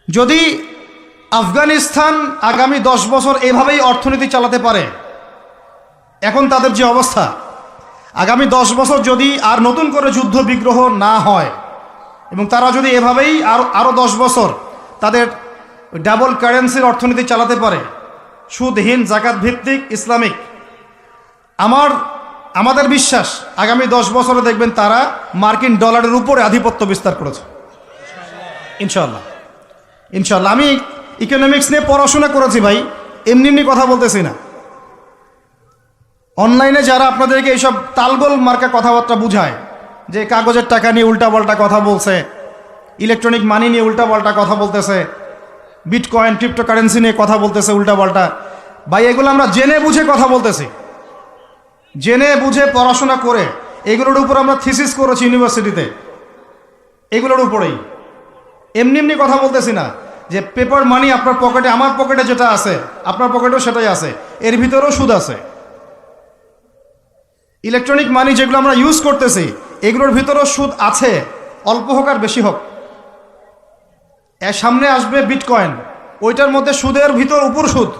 যদি আফগানিস্তান আগামী 10 বছর এভাবেই অর্থনীতি চালাতে পারে, এখন তাদের যে অবস্থা, আগামী 10 বছর যদি আর নতুন করে যুদ্ধ বিগ্রহ না হয় এবং তারা যদি এভাবেই আরও 10 বছর তাদের ডাবল কারেন্সির অর্থনীতি চালাতে পারে, সুদহীন জাকাত ভিত্তিক ইসলামিক, আমাদের বিশ্বাস আগামী 10 বছরে দেখবেন তারা মার্কিন ডলারের উপরে আধিপত্য বিস্তার করেছে ইনশাআল্লাহ। ইনশাআল্লাহ। আমি ইকোনমিক্স নিয়ে পড়াশোনা করেছি ভাই, এমনি এমনি কথা বলতেছি না। অনলাইনে যারা আপনাদেরকে এইসব তালগোল মার্কা কথাবার্তা বুঝায়, যে কাগজের টাকা নিয়ে উল্টাপাল্টা কথা বলছে, ইলেকট্রনিক মানি নিয়ে উল্টাপাল্টা কথা বলতেছে, বিটকয়েন ক্রিপ্টোকারেন্সি নিয়ে কথা বলতেছে উল্টাপাল্টা, ভাই এগুলো আমরা জেনে বুঝে কথা বলতেছি, জেনে বুঝে পড়াশোনা করে এগুলোর উপর আমরা থিসিস করেছি ইউনিভার্সিটিতে, এগুলোর উপরেই। এমনি এমনি কথা বলতেছি না যে পেপার মানি আপনার পকেটে, আমার পকেটে যেটা আছে আপনার পকেটেও সেটাই আছে, এর ভিতরেও সুদ আছে। ইলেকট্রনিক মানি যেগুলো আমরা ইউজ করতেছি এগুলোর ভিতরেও সুদ আছে, অল্প হোক আর বেশি হোক। এর সামনে আসবে বিটকয়েন, ওইটার মধ্যে সুদের ভিতর উপর সুদ,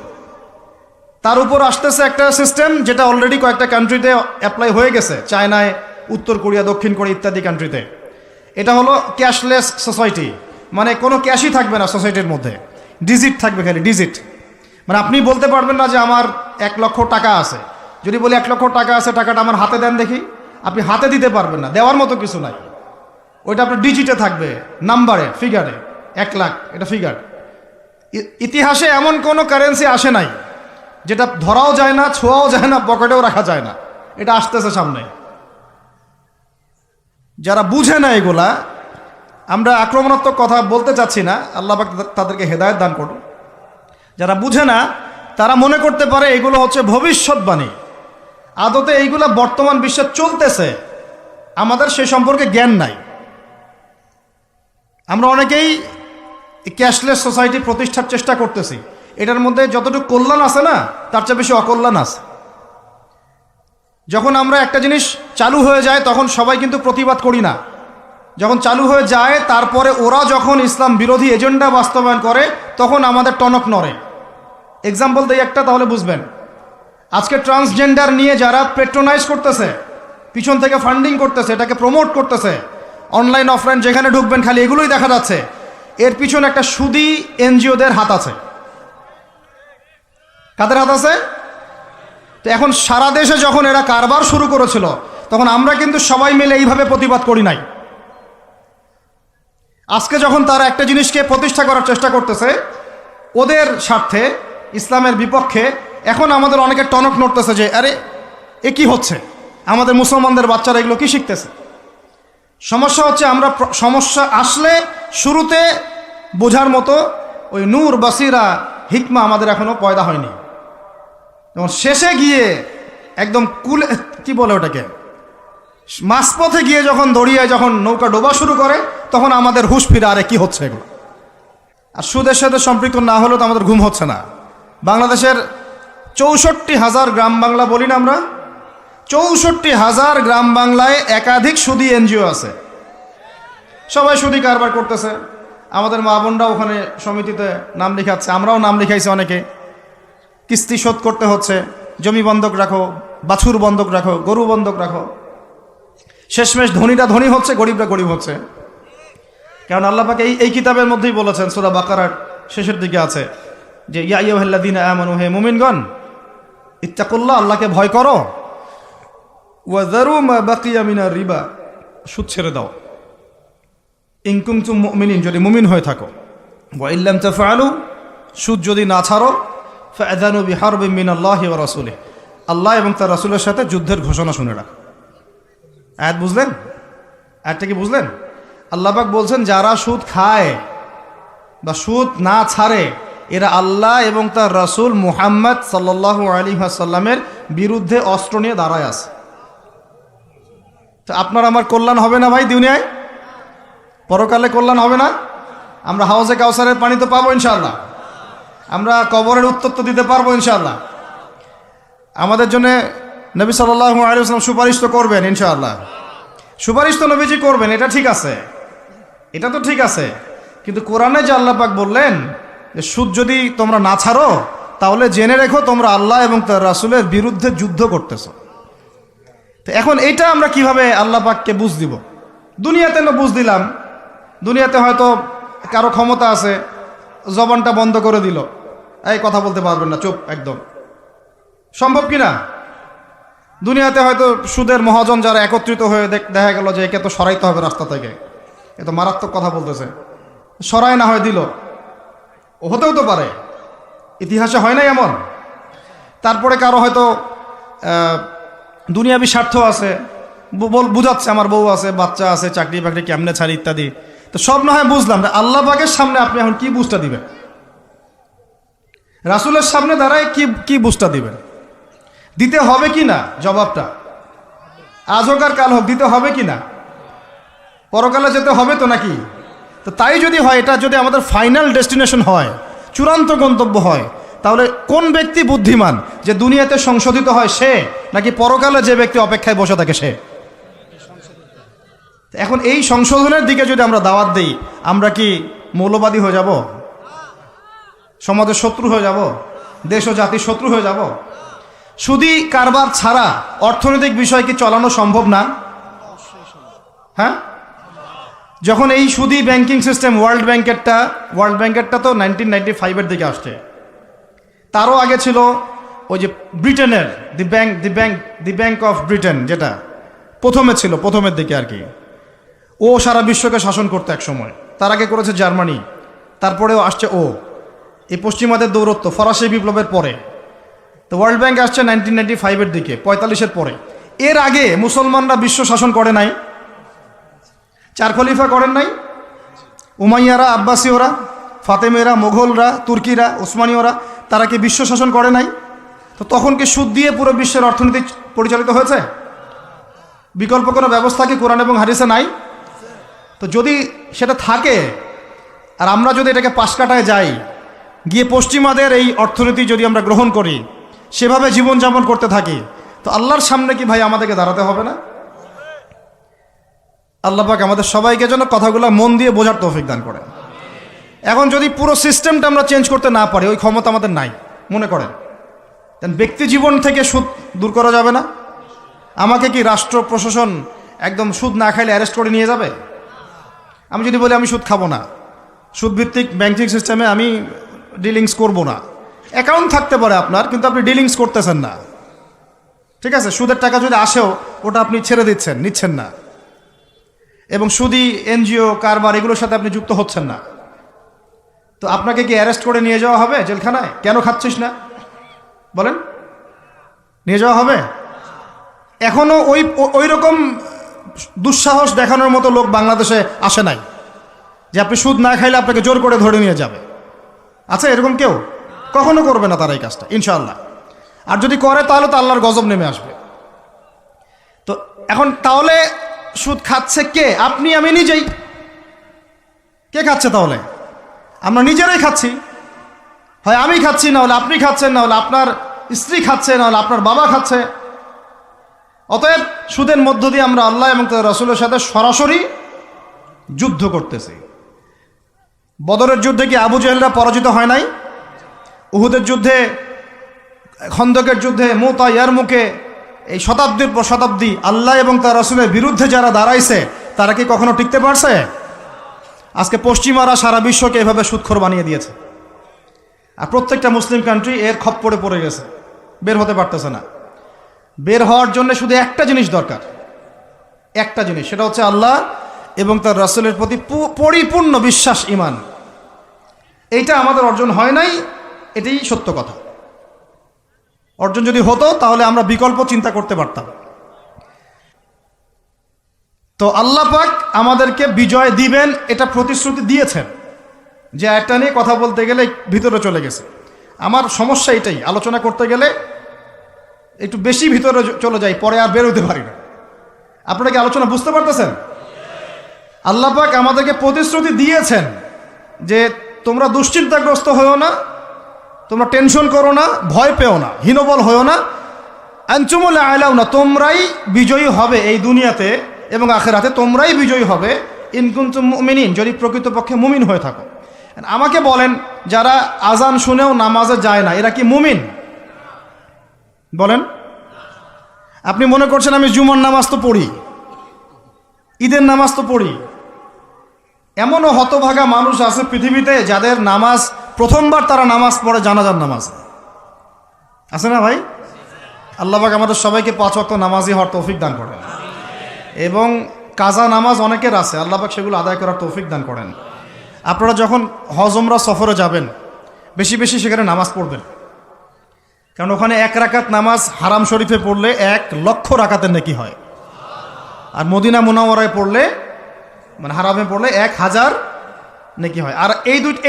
তার উপর আসতেছে একটা সিস্টেম যেটা অলরেডি কয়েকটা কান্ট্রিতে অ্যাপ্লাই হয়ে গেছে, চায়নায়, উত্তর কোরিয়া, দক্ষিণ কোরিয়া ইত্যাদি কান্ট্রিতে। এটা হলো ক্যাশলেস সোসাইটি, মানে কোনো ক্যাশই থাকবে না সোসাইটির মধ্যে, ডিজিট থাকবে, খালি ডিজিট। মানে আপনি বলতে পারবেন না যে আমার 1 লক্ষ টাকা আছে, যদি বলি 1 লক্ষ টাকা আছে, টাকাটা আমার হাতে দেন দেখি, আপনি হাতে দিতে পারবেন না, দেওয়ার মতো কিছু নাই। ওইটা আপনার ডিজিটে থাকবে, নাম্বারে, ফিগারে, 1 লাখ এটা ফিগার। ইতিহাসে এমন কোনো কারেন্সি আসে নাই যেটা ধরাও যায় না, ছোঁয়াও যায় না, পকেটেও রাখা যায় না। এটা আসতেছে সামনে। যারা বুঝে না এগুলা, আমরা আক্রমণাত্মক কথা বলতে চাচ্ছি না, আল্লাহ পাক তাদেরকে হেদায়েত দান করুন। যারা বুঝে না তারা মনে করতে পারে এগুলো হচ্ছে ভবিষ্যৎবাণী, আদতে এইগুলা বর্তমান বিশ্বে চলতেছে, আমাদের সে সম্পর্কে জ্ঞান নাই। আমরা অনেকেই ক্যাশলেস সোসাইটি প্রতিষ্ঠার চেষ্টা করতেছি, এটার মধ্যে যতটুকু কল্যাণ আছে না তার চেয়ে বেশি অকল্যাণ আছে। যখন আমরা একটা জিনিস চালু হয়ে যায় তখন সবাই কিন্তু প্রতিবাদ করি না, যখন চালু হয়ে যায় তারপরে ওরা যখন ইসলাম বিরোধী এজেন্ডা বাস্তবায়ন করে তখন আমাদের টনক নড়ে। এক্সাম্পল দেই একটা, তাহলে বুঝবেন। আজকে ট্রান্সজেন্ডার নিয়ে যারা পেট্রোনাইজ করতেছে, পিছন থেকে ফান্ডিং করতেছে, এটাকে প্রমোট করতেছে, অনলাইন অফলাইন যেখানে ঢুকবেন খালি এগুলোই দেখা যাচ্ছে, এর পিছনে একটা সুদী এনজিওদের হাত আছে। কাদের হাত আছে? তো এখন সারা দেশে যখন এরা কারবার শুরু করেছিল তখন আমরা কিন্তু সবাই মিলে এইভাবে প্রতিবাদ করি নাই। আজকে যখন তারা একটা জিনিসকে প্রতিষ্ঠা করার চেষ্টা করতেছে ওদের স্বার্থে, ইসলামের বিপক্ষে, এখন আমাদের অনেকে টনক নড়তেছে যে আরে এ কি হচ্ছে, আমাদের মুসলমানদের বাচ্চারা এগুলো কি শিখতেছে। সমস্যা হচ্ছে আমরা সমস্যা আসলে শুরুতে বোঝার মতো ওই নূর, বাসিরা, হিকমা আমাদের এখনো পয়দা হয়নি। যেমন শেষে গিয়ে একদম কুলে, কি বলে ওটাকে, মাঝপথে গিয়ে যখন দড়িয়ে যখন নৌকা ডোবা শুরু করে তখন আমাদের হুঁশ ফিরে, আরে কি হচ্ছে এগুলো। আর সুদের সাথে সম্পৃক্ত না হলেও তো আমাদের ঘুম হচ্ছে না। বাংলাদেশের 64,000 গ্রাম বাংলা বলি না আমরা, 64,000 গ্রাম বাংলায় একাধিক সুদী এনজিও আছে, সবাই সুদী কারবার করতেছে। আমাদের মা বোনরা ওখানে সমিতিতে নাম লিখাচ্ছে, আমরাও নাম লিখাইছি অনেকে। কিস্তি শোধ করতে হচ্ছে, জমি বন্ধক রাখো, বাছুর বন্ধক রাখো, গরু বন্ধক রাখো। শেষমেশ ধনীরা ধনী হচ্ছে, গরিবরা গরিব হচ্ছে। কারণ আল্লাহ পাক এই কিতাবের মধ্যেই বলেছেন, সূরা বাকারার শেষের দিকে আছে যে ইয়া আইয়ুহাল্লাযীনা আমানু, হে মুমিনগণ, ইত্তাকুল্লাহ, আল্লাহকে ভয় করো, ওয়া যারু মা বাকিয়া মিনার রিবা, সুদ ছেড়ে দাও, ইন কুনতুম মুমিনিন, যদি মুমিন হয়ে থাকো, ওয়া ইল্লাম তাফআলু, সুদ যদি না ছাড়ো, ফাআযানু বিহারবিন মিনাল্লাহি ওয়া রাসূলিহি, আল্লাহ এবং তার রাসূলের সাথে যুদ্ধের ঘোষণা শুনে রাখো। আয়াত বুঝলেন? আয়াতটা কি বুঝলেন? আল্লাহ পাক বলছেন যারা সুদ খায় বা সুদ না ছাড়ে এরা আল্লাহ এবং তার রাসূল মুহাম্মদ সাল্লাল্লাহু আলাইহি ওয়াসাল্লামের বিরুদ্ধে অস্ত্র নিয়ে দাঁড়ায় আছে। তো আপনার আমার কল্যাণ হবে না ভাই দুনিয়ায়? পরকালে কল্যাণ হবে না? আমরা হাউজে কাউসারের পানি তো পাবো ইনশাআল্লাহ, আমরা কবরের উত্তর তো দিতে পারবো ইনশাআল্লাহ। আমাদের জন্য নবী সাল্লাল্লাহু আলাইহি ওয়াসাল্লাম সুপারিশ তো করবেন ইনশাআল্লাহ, সুপারিশ তো নবীজি করবেন, এটা ঠিক আছে, এটা তো ঠিক আছে। কিন্তু কোরআনে যে আল্লাহ পাক বললেন যে সুদ যদি তোমরা না ছাড়ো তাহলে জেনে রেখো তোমরা আল্লাহ এবং তার রাসূলের বিরুদ্ধে যুদ্ধ করতেছো। তো এখন এইটা আমরা কিভাবে আল্লাহ পাককে বুঝ দিব? দুনিয়াতে না বুঝ দিলাম, দুনিয়াতে হয়তো কারো ক্ষমতা আছে, জবানটা বন্ধ করে দিল, এই কথা বলতে পারবেন না, চুপ একদম। সম্ভব কি না? দুনিয়াতে হয়তো সুদের মহাজন যারা একত্রিত হয়ে দেখা গেল যে একে তো সরাইতে হবে রাস্তা থেকে, এ তো মারাত্মক কথা বলতেছে, সরাই না হয় দিল, হতেও তো পারে, ইতিহাসে হয় নাই এমন। তারপরে কারো হয়তো দুনিয়াবি স্বার্থ আছে, বুঝাচ্ছে আমার বউ আছে, বাচ্চা আছে, চাকরি বাকরি কেমনে ছাড়ি ইত্যাদি। তো সব না হয় বুঝলাম, আল্লাহ পাকের সামনে আপনি এখন কি বুঝটা দিবেন? রাসূলের সামনে দাঁড়ায় কি বুঝটা দিবেন? দিতে হবে কি না জবাবটা? আজ হোক আর কাল হোক দিতে হবে কি না? পরকালে যেতে হবে তো নাকি? তো তাই যদি হয়, এটা যদি আমাদের ফাইনাল ডেস্টিনেশন হয়, চূড়ান্ত গন্তব্য হয়, তাহলে কোন ব্যক্তি বুদ্ধিমান, যে দুনিয়াতে সংশোধিত হয় সে, নাকি পরকালে যে ব্যক্তি অপেক্ষায় বসে থাকে সে? এখন এই সংশোধনের দিকে যদি আমরা দাওয়াত দিই, আমরা কি মৌলবাদী হয়ে যাব? সমাজের শত্রু হয়ে যাব? দেশ ও জাতির শত্রু হয়ে যাব? সুদী কারবার ছাড়া অর্থনৈতিক বিষয় কি চালানো সম্ভব না? হ্যাঁ, যখন এই সুদী ব্যাংকিং সিস্টেম ওয়ার্ল্ড ব্যাংকেরটা তো 1995-এর দিকে আসছে, তারও আগে ছিল ওই যে ব্রিটেনের দি ব্যাংক অফ ব্রিটেন, যেটা প্রথমে ছিল, প্রথমের দিকে আর কি। ও সারা বিশ্বকে শাসন করতে এক সময়, তার আগে করেছে জার্মানি, তারপরেও আসছে ও। এই পশ্চিমাদের দৌরত্ব ফরাসি বিপ্লবের পরে, তো ওয়ার্ল্ড ব্যাংক আসছে 1995-এর দিকে, 45-এর পরে। এর আগে মুসলমানরা বিশ্ব শাসন করে নাই? 4 খলিফা করেন নাই? উমাইয়ারা, আব্বাসীয়রা, ফাতেমেরা, মোগলরা, তুর্কিরা, ওসমানীয়রা, তারা কি বিশ্ব শাসন করে নাই? তো তখন কি সুদ দিয়ে পুরো বিশ্বের অর্থনীতি পরিচালিত হয়েছে? বিকল্প কোনো ব্যবস্থা কি কোরআন এবং হাদিসে নাই? তো যদি সেটা থাকে, আর আমরা যদি এটাকে পাশ কাটায় যাই, গিয়ে পশ্চিমাদের এই অর্থনীতি যদি আমরা গ্রহণ করি, সেভাবে জীবনযাপন করতে থাকি, তো আল্লাহর সামনে কি ভাই আমাদেরকে দাঁড়াতে হবে না? আল্লাহ পাক আমাদের সবাইকে যেন কথাগুলো মন দিয়ে বোঝার তৌফিক দান করেন। এখন যদি পুরো সিস্টেমটা আমরা চেঞ্জ করতে না পারি, ওই ক্ষমতা আমাদের নাই মনে করেন, ব্যক্তি জীবন থেকে সুদ দূর করা যাবে না? আমাকে কি রাষ্ট্র প্রশাসন একদম সুদ না খাইলে অ্যারেস্ট করে নিয়ে যাবে? আমি যদি বলি আমি সুদ খাবো না, সুদভিত্তিক ব্যাংকিং সিস্টেমে আমি ডিলিংস করব না, অ্যাকাউন্ট থাকতে পারে আপনার, কিন্তু আপনি ডিলিংস করতেছেন না, ঠিক আছে? সুদের টাকা যদি আসেও ওটা আপনি ছেড়ে দিচ্ছেন, নিচ্ছেন না, এবং সুদী এনজিও কারবার এগুলোর সাথে আপনি যুক্ত হচ্ছেন না, তো আপনাকে কি অ্যারেস্ট করে নিয়ে যাওয়া হবে জেলখানায়? কেন খাচ্ছিস না বলেন, নিয়ে যাওয়া হবে? এখনো ওই রকম দুঃসাহস দেখানোর মতো লোক বাংলাদেশে আসে নাই যে আপনি সুদ না খাইলে আপনাকে জোর করে ধরে নিয়ে যাবে। আচ্ছা, এরকম কেউ কখনো করবে না তারা এই কাজটা, ইনশাআল্লাহ। আর যদি করে তাহলে তো আল্লাহর গজব নেমে আসবে। তো এখন তাহলে সুদ খাচ্ছে কে? আপনি, আমি নিজেই। কে খাচ্ছে তাহলে? আমরা নিজেরাই খাচ্ছি। হয় আমি খাচ্ছি, না হলে আপনি খাচ্ছেন, না হলে আপনার স্ত্রী খাচ্ছে, না হলে আপনার বাবা খাচ্ছে। অতএব সুদের মধ্য দিয়ে আমরা আল্লাহ এবং তার রাসূলের সাথে সরাসরি যুদ্ধ করতেছি। বদরের যুদ্ধে কি আবু জেহেলরা পরাজিত হয় নাই? উহুদের যুদ্ধে, খন্দকের যুদ্ধে, মুতা, ইয়ারমুকে, এই শতাব্দীর পর শতাব্দী আল্লাহ এবং তার রাসূলের বিরুদ্ধে যারা দাঁড়াইছে, তারা কি কখনো টিকতে পারছে? আজকে পশ্চিমারা সারা বিশ্বকে এভাবে সুদখোর বানিয়ে দিয়েছে, আর প্রত্যেকটা মুসলিম কান্ট্রি এর খপ্পরে পড়ে গেছে, বের হতে পারতেছে না। বের হওয়ার জন্য শুধু একটা জিনিস দরকার, একটা জিনিস, সেটা হচ্ছে আল্লাহ এবং তার রাসূলের প্রতি পরিপূর্ণ বিশ্বাস, ঈমান। এইটা আমাদের অর্জন হয় নাই, এটাই সত্য কথা। অর্জন যদি হতো তাহলে আমরা বিকল্প চিন্তা করতে পারতাম। তো আল্লাহ পাক আমাদেরকে বিজয় দিবেন, এটা প্রতিশ্রুতি দিয়েছেন। যে একটা নিয়ে কথা বলতে গেলে ভিতরে চলে গেছে, আমার সমস্যা এটাই, আলোচনা করতে গেলে একটু বেশি ভিতরে চলে যাই, পরে আর বের হতে পারি না। আপনারা কি আলোচনা বুঝতে পারতেছেন? আল্লাহ পাক আমাদেরকে প্রতিশ্রুতি দিয়েছেন যে তোমরা দুশ্চিন্তাগ্রস্ত হয়েও না, তোমরা টেনশন করো না, ভয় পেও না, হীনবল হয়েও না, আনতুমুল আ'লাউনা, তোমরাই বিজয়ী হবে এই দুনিয়াতে এবং আখিরাতে, তোমরাই বিজয়ী হবে, ইন কুনতুম মুমিনিন, যদি প্রকৃতপক্ষে মুমিন হয়ে থাকো। আমাকে বলেন, যারা আজান শুনেও নামাজে যায় না, এরা কি মুমিন? বলেন। আপনি মনে করছেন আমি জুমার নামাজ তো পড়ি, ঈদের নামাজ তো পড়ি। এমনও হতভাগা মানুষ আছে পৃথিবীতে যাদের নামাজ প্রথমবার তারা নামাজ পড়ে জানাজার নামাজ। আছে না ভাই? আল্লাহ পাক আমাদের সবাইকে 5 ওয়াক্ত নামাজি হওয়ার তৌফিক দান করেন, এবং কাজা নামাজ অনেকের আছে, আল্লাহ পাক সেগুলো আদায় করার তৌফিক দান করেন। আপনারা যখন হজ উমরা সফরে যাবেন, বেশি বেশি সেখানে নামাজ পড়বেন, কারণ ওখানে 1 রাকাত নামাজ হারাম শরীফে পড়লে 1 লক্ষ রাকাতের নেকি হয়, আর মদিনা মুনাওয়ারায় পড়লে, মানে হারামে পড়লে 1000 নেকি হয়। আর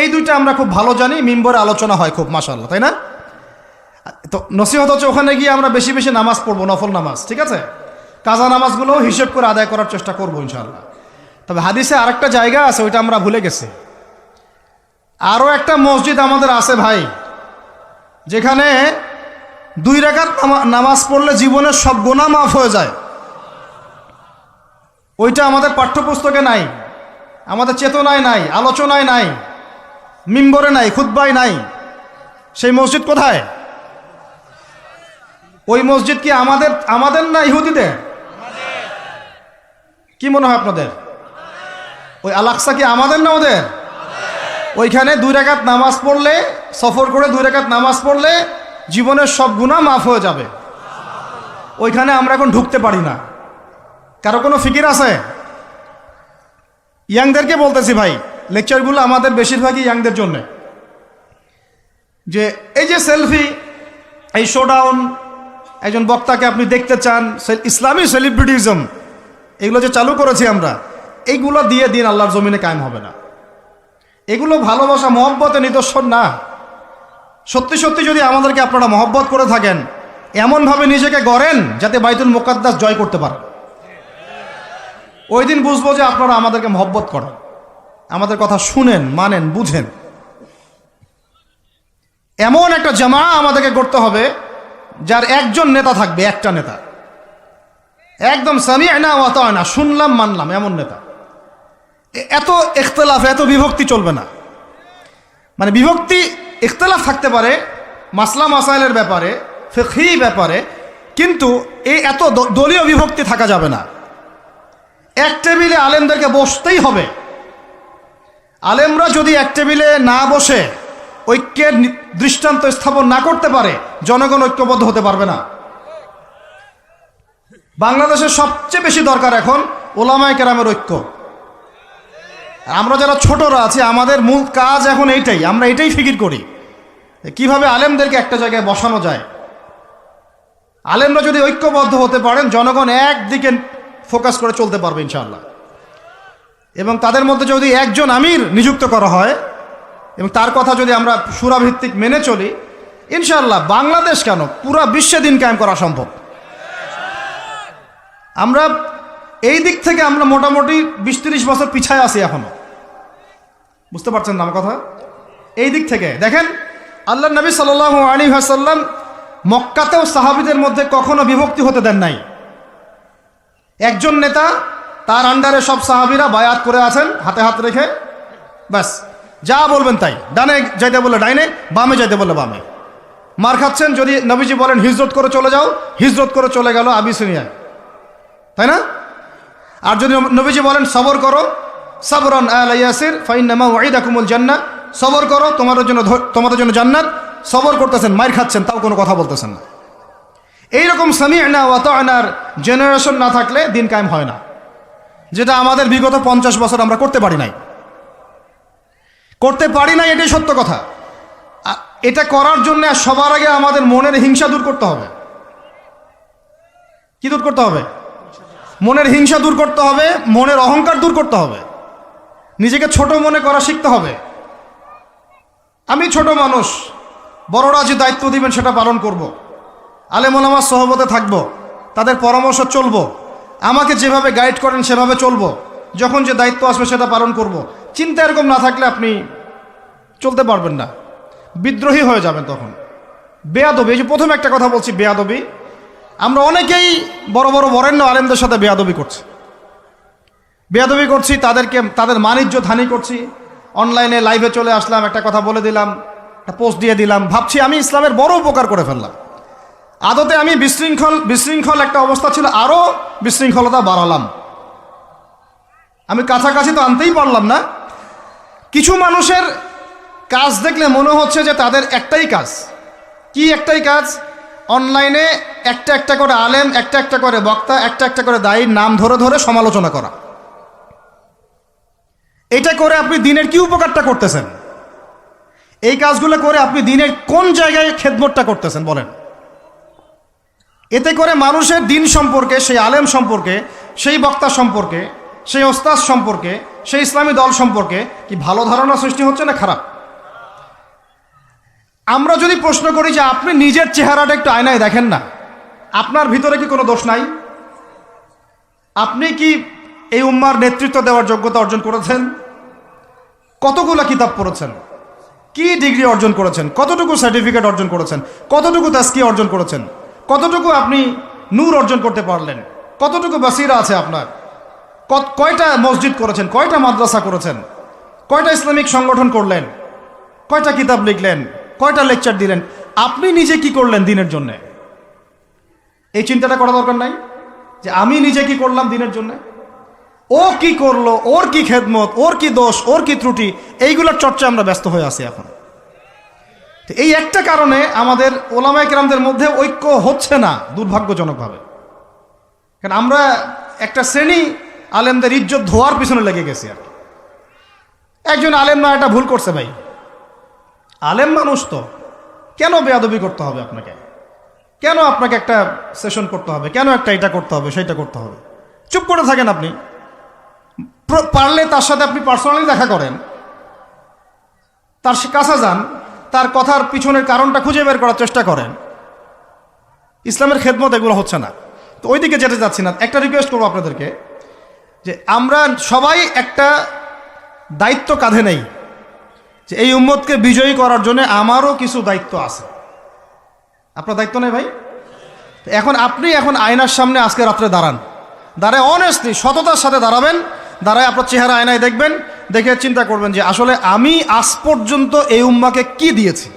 এই দুইটা আমরা খুব ভালো জানি, মিম্বরে আলোচনা হয় খুব, মাশাআল্লাহ, তাই না? তো নসিহত হচ্ছে ওখানে গিয়ে আমরা বেশি বেশি নামাজ পড়বো, নফল নামাজ, ঠিক আছে? কাজা নামাজগুলো হিসেব করে আদায় করার চেষ্টা করবো ইনশাআল্লাহ। তবে হাদিসে আরেকটা জায়গা আছে, ওইটা আমরা ভুলে গেছি। আরও একটা মসজিদ আমাদের আছে ভাই, যেখানে 2 রাকাত নামাজ পড়লে জীবনের সব গুনাহ মাফ হয়ে যায়। ওইটা আমাদের পাঠ্যপুস্তকে নাই, আমাদের চেতনায় নাই, আলোচনায় নাই, মিম্বরে নাই, খুতবায় নাই। সেই মসজিদ কোথায়? ওই মসজিদ কি আমাদের না ইহুদিদের? কি মনে হয় আপনাদের? ওই আল আকসা কি আমাদের না ওদের? ওইখানে 2 রাকাত নামাজ পড়লে, সফর করে 2 রাকাত নামাজ পড়লে জীবনের সব গুনাহ মাফ হয়ে যাবে। ওইখানে আমরা এখন ঢুকতে পারি না। কারো কোনো ফিকির আছে? ইয়াংদেরকে বলতেছি ভাই, লেকচারগুলো আমাদের বেশিরভাগই ইয়াংদের জন্য। যে এই যে সেলফি, এই শোডাউন, একজন বক্তাকে আপনি দেখতে চান, ইসলামী সেলিব্রিটিজম, এগুলো যে চালু করেছি আমরা, এইগুলো দিয়ে দিন আল্লাহর জমিনে কায়েম হবে না। এগুলো ভালোবাসা মহব্বতের নিদর্শন না। সত্যি সত্যি যদি আমাদেরকে আপনারা মহব্বত করে থাকেন, এমনভাবে নিজেকে গড়েন যাতে বাইতুল মুকাদ্দাস জয় করতে পারেন। ওই দিন বুঝবো যে আপনারা আমাদেরকে মহব্বত করেন, আমাদের কথা শুনেন, মানেন, বুঝেন। এমন একটা জামা আমাদেরকে করতে হবে যার একজন নেতা থাকবে, একটা নেতা, একদম সামি'না ওয়া আতা'না, শুনলাম মানলাম, এমন নেতা। এত ইখতিলাফ, এত বিভক্তি চলবে না। মানে বিভক্তি, ইখতিলাফ থাকতে পারে মাসলা মাসাইলের ব্যাপারে, ফিকহি ব্যাপারে, কিন্তু এই এত দলীয় বিভক্তি থাকা যাবে না। এক টেবিলে আলেমদেরকে বসতেই হবে। আলেমরা যদি এক টেবিলে না বসে ঐক্যের দৃষ্টান্ত স্থাপন না করতে পারে, জনগণ ঐক্যবদ্ধ হতে পারবে না। বাংলাদেশের সবচেয়ে বেশি দরকার এখন ওলামায়ে কেরামের ঐক্য। আমরা যারা ছোটরা আছি, আমাদের মূল কাজ এখন এইটাই, আমরা এটাই ফিকির করি কিভাবে আলেমদেরকে একটা জায়গায় বসানো যায়। আলেমরা যদি ঐক্যবদ্ধ হতে পারেন, জনগণ একদিকে ফোকাস করে চলতে পারবে ইনশাআল্লাহ। এবং তাদের মধ্যে যদি একজন আমির নিযুক্ত করা হয় এবং তার কথা যদি আমরা সুরাভিত্তিক মেনে চলি, ইনশাআল্লাহ বাংলাদেশ কেন, পুরা বিশ্বে দিন কায়েম করা সম্ভব। আমরা এই দিক থেকে আমরা মোটামুটি 20-30 বছর পিছায় আছি এখনো। বুঝতে পারছেন না আমার কথা? এই দিক থেকে দেখেন, আল্লাহ নবী সাল্লাল্লাহু আলাইহি ওয়াসাল্লাম মক্কাতেও সাহাবীদের মধ্যে কখনো বিভক্তি হতে দেন নাই। একজন নেতা, তার আন্ডারে সব সাহাবীরা বায়াত করে আছেন হাতে হাত রেখে, ব্যাস যা বলবেন তাই। ডানে যাইতে বললে ডাইনে, বামে যাইতে বললে বামে। মার খাচ্ছেন, যদি নবীজি বলেন হিজরত করে চলে যাও, হিজরত করে চলে গেল আবিসিনিয়ায়, তাই না? আর যদি নবীজি বলেন সবর করো, সাবরান আলা ইয়াসির ফাইন্নামা ওয়াইদাকুমুল জান্নাহ, সবর করো, তোমাদের জন্য জান্নাত, সবর করতেছেন, মার খাচ্ছেন, তাও কোনো কথা বলতেছেন না। এইরকম সামি'না ওয়া আতা'নার জেনারেশন না থাকলে দিন কায়েম হয় না, যেটা আমাদের বিগত 50 বছর আমরা করতে পারি নাই। এটাই সত্য কথা। এটা করার জন্য সবার আগে আমাদের মনের হিংসা দূর করতে হবে। কি দূর করতে হবে? মনের হিংসা দূর করতে হবে, মনের অহংকার দূর করতে হবে, নিজেকে ছোট মনে করা শিখতে হবে। আমি ছোট মানুষ, বড়রা যে দায়িত্ব দিবেন সেটা পালন করব। আলেম ওলামার সহবতে থাকব, তাদের পরামর্শ চলব, আমাকে যেভাবে গাইড করেন সেভাবে চলব, যখন যে দায়িত্ব আসবে সেটা পালন করব। চিন্তা এরকম না থাকলে আপনি চলতে পারবেন না, বিদ্রোহী হয়ে যাবেন তখন। বেয়াদবি, এই যে প্রথমে একটা কথা বলছি, বেয়াদবি। আমরা অনেকেই বড় বড় বরেণ্য আলেমদের সাথে বেয়াদবি করছি। বেয়াদবি করছি, তাদের মানিজ্যত হানি করছি। অনলাইনে লাইভে চলে আসলাম, একটা কথা বলে দিলাম, একটা পোস্ট দিয়ে দিলাম, ভাবছি আমি ইসলামের বড় উপকার করে ফেললাম। আদতে আমি বিশৃঙ্খল একটা অবস্থা ছিল, আরও বিশৃঙ্খলতা বাড়ালাম। আমি কাছাকাছি তো আনতেই পারলাম না। কিছু মানুষের কাজ দেখলে মনে হচ্ছে যে তাদের একটাই কাজ। কি একটাই কাজ? অনলাইনে একটা একটা করে আলেম, একটা একটা করে বক্তা, একটা একটা করে দায়ীর নাম ধরে ধরে সমালোচনা করা। এটা করে আপনি দিনের কি উপকারটা করতেছেন? এই কাজগুলো করে আপনি দিনের কোন জায়গায় খেদমতটা করতেছেন বলেন? এতে করে মানুষের দিন সম্পর্কে, সেই আলেম সম্পর্কে, সেই বক্তা সম্পর্কে, সেই ওস্তাদ সম্পর্কে, সেই ইসলামী দল সম্পর্কে কি ভালো ধারণা সৃষ্টি হচ্ছে না খারাপ? আমরা যদি প্রশ্ন করি যে আপনি নিজের চেহারাটা একটু আয়নায় দেখেন না, আপনার ভিতরে কি কোনো দোষ নাই? আপনি কি এই উম্মার নেতৃত্ব দেওয়ার যোগ্যতা অর্জন করেছেন? কতগুলো কিতাব পড়েছেন? কি ডিগ্রি অর্জন করেছেন? কতটুকু সার্টিফিকেট অর্জন করেছেন? কতটুকু তাজকিয়া অর্জন করেছেন? কতটুকু আপনি নূর অর্জন করতে পারলেন? কতটুকু বাসিরা আছে আপনার? কয়টা মসজিদ করেছেন? কয়টা মাদ্রাসা করেছেন? কয়টা ইসলামিক সংগঠন করলেন? কয়টা কিতাব লিখলেন? কয়টা লেকচার দিলেন? আপনি নিজে কি করলেন দিনের জন্য? এই চিন্তাটা করা দরকার নাই যে আমি নিজে কি করলাম দিনের জন্য? ও কি করলো, ওর কি খেদমত, ওর কি দোষ, ওর কি ত্রুটি, এইগুলোর চর্চা আমরা ব্যস্ত হয়ে আছি এখন। তো এই একটা কারণে আমাদের ওলামায়ে কেরামদের মধ্যে ঐক্য হচ্ছে না দুর্ভাগ্যজনকভাবে। কারণ আমরা একটা শ্রেণী আলেমদের ইজ্জত ধোয়ার পিছনে লেগে গেছি আর কি। একজন আলেম না এটা ভুল করছে ভাই, আলেম মানুষ তো, কেন বেয়াদবি করতে হবে আপনাকে? কেন আপনাকে একটা সেশন করতে হবে? কেন একটা এটা করতে হবে, সেইটা করতে হবে? চুপ করে থাকেন আপনি। পারলে তার সাথে আপনি পার্সোনালি দেখা করেন, তার কাছে যান, তার কথার পিছনের কারণটা খুঁজে বের করার চেষ্টা করেন। ইসলামের খেদমত এগুলো হচ্ছে না, তো ওইদিকে যেতে যাচ্ছি না। একটা রিকোয়েস্ট করবো আপনাদেরকে যে আমরা সবাই একটা দায়িত্ব কাঁধে নেই, যে এই উম্মতকে বিজয়ী করার জন্য আমারও কিছু দায়িত্ব আছে। আপনার দায়িত্ব নেই ভাই? এখন আপনি আয়নার সামনে আজকে রাত্রে দাঁড়ায় অনেস্টলি সততার সাথে দাঁড়াবেন, দাঁড়ায় আপনার চেহারা আয়নায় দেখবেন, দেখে চিন্তা করবেন যে আসলে আমি আজ পর্যন্ত এই উম্মাকে কি দিয়েছি।